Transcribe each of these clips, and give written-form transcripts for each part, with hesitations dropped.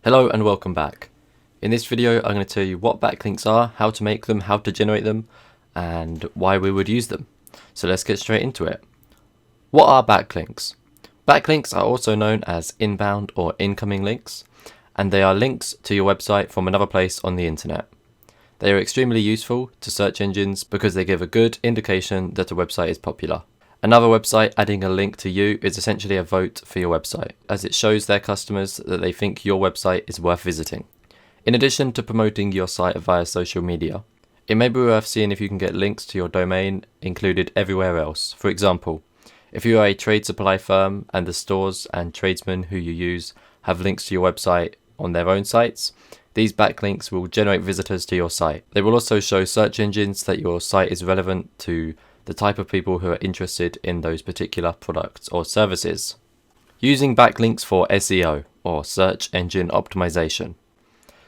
Hello and welcome back. In this video I'm going to tell you what backlinks are, how to make them, how to generate them, and why we would use them. So let's get straight into it. What are backlinks? Backlinks are also known as inbound or incoming links, and they are links to your website from another place on the internet. They are extremely useful to search engines because they give a good indication that a website is popular. Another website adding a link to you is essentially a vote for your website, as it shows their customers that they think your website is worth visiting. In addition to promoting your site via social media, it may be worth seeing if you can get links to your domain included everywhere else. For example, if you are a trade supply firm and the stores and tradesmen who you use have links to your website on their own sites, these backlinks will generate visitors to your site. They will also show search engines that your site is relevant to the type of people who are interested in those particular products or services. Using backlinks for SEO or search engine optimization.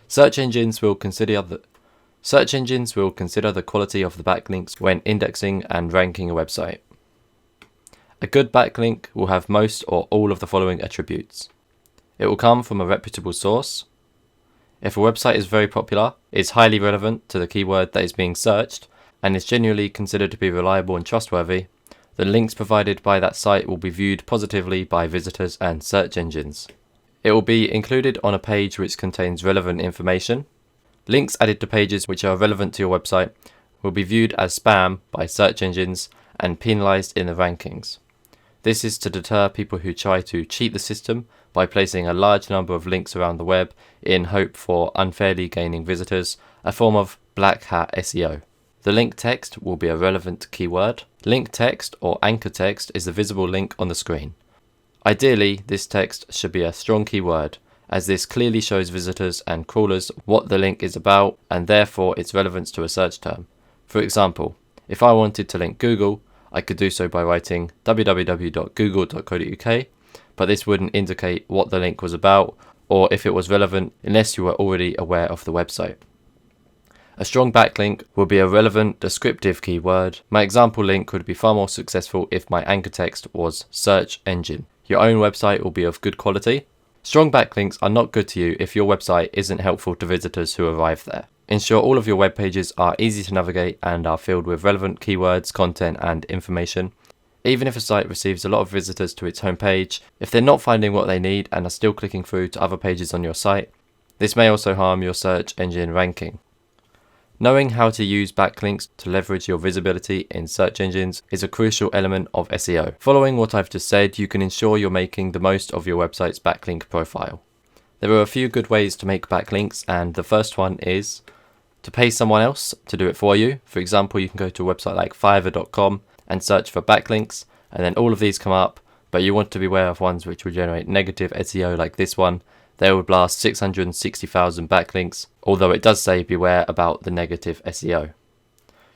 Search engines will consider the quality of the backlinks when indexing and ranking a website. A good backlink will have most or all of the following attributes. It will come from a reputable source. If a website is very popular, is highly relevant to the keyword that is being searched, and is genuinely considered to be reliable and trustworthy, the links provided by that site will be viewed positively by visitors and search engines. It will be included on a page which contains relevant information. Links added to pages which are relevant to your website will be viewed as spam by search engines and penalized in the rankings. This is to deter people who try to cheat the system by placing a large number of links around the web in hope for unfairly gaining visitors, a form of black hat SEO. The link text will be a relevant keyword. Link text or anchor text is the visible link on the screen. Ideally, this text should be a strong keyword, as this clearly shows visitors and crawlers what the link is about and therefore its relevance to a search term. For example, if I wanted to link Google, I could do so by writing www.google.co.uk, but this wouldn't indicate what the link was about or if it was relevant unless you were already aware of the website. A strong backlink will be a relevant descriptive keyword. My example link would be far more successful if my anchor text was search engine. Your own website will be of good quality. Strong backlinks are not good to you if your website isn't helpful to visitors who arrive there. Ensure all of your web pages are easy to navigate and are filled with relevant keywords, content and information. Even if a site receives a lot of visitors to its homepage, if they're not finding what they need and are still clicking through to other pages on your site, this may also harm your search engine ranking. Knowing how to use backlinks to leverage your visibility in search engines is a crucial element of SEO. Following what I've just said, you can ensure you're making the most of your website's backlink profile. There are a few good ways to make backlinks, and the first one is to pay someone else to do it for you. For example, you can go to a website like fiverr.com and search for backlinks, and then all of these come up, but you want to be aware of ones which will generate negative SEO like this one. They will blast 660,000 backlinks, although it does say beware about the negative SEO.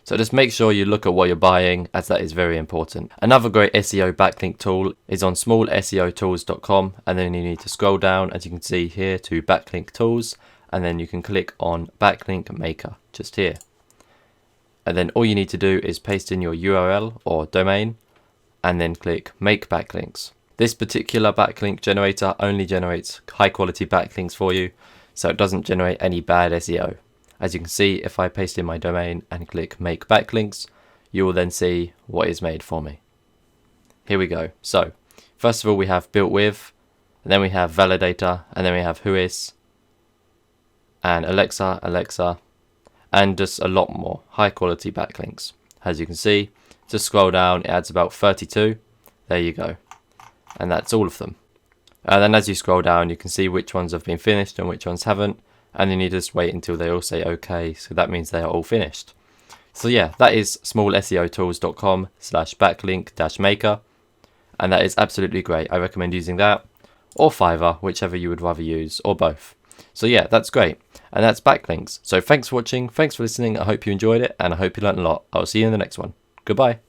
So just make sure you look at what you're buying, as that is very important. Another great SEO backlink tool is on smallseotools.com, and then you need to scroll down, as you can see here, to backlink tools, and then you can click on backlink maker just here. And then all you need to do is paste in your URL or domain, and then click make backlinks. This particular backlink generator only generates high quality backlinks for you, so it doesn't generate any bad SEO. As you can see, if I paste in my domain and click make backlinks, you will then see what is made for me. Here we go. So first of all, we have built with, and then we have validator, and then we have whois, and Alexa, and just a lot more high quality backlinks. As you can see, just scroll down, it adds about 32. There you go. And that's all of them. And then as you scroll down, you can see which ones have been finished and which ones haven't, and then you just wait until they all say okay, so that means they are all finished. So yeah, that is smallseotools.com/backlink-maker, and that is absolutely great. I recommend using that, or Fiverr, whichever you would rather use, or both. So yeah, that's great, and that's backlinks. So thanks for watching, thanks for listening, I hope you enjoyed it, and I hope you learned a lot. I'll see you in the next one. Goodbye.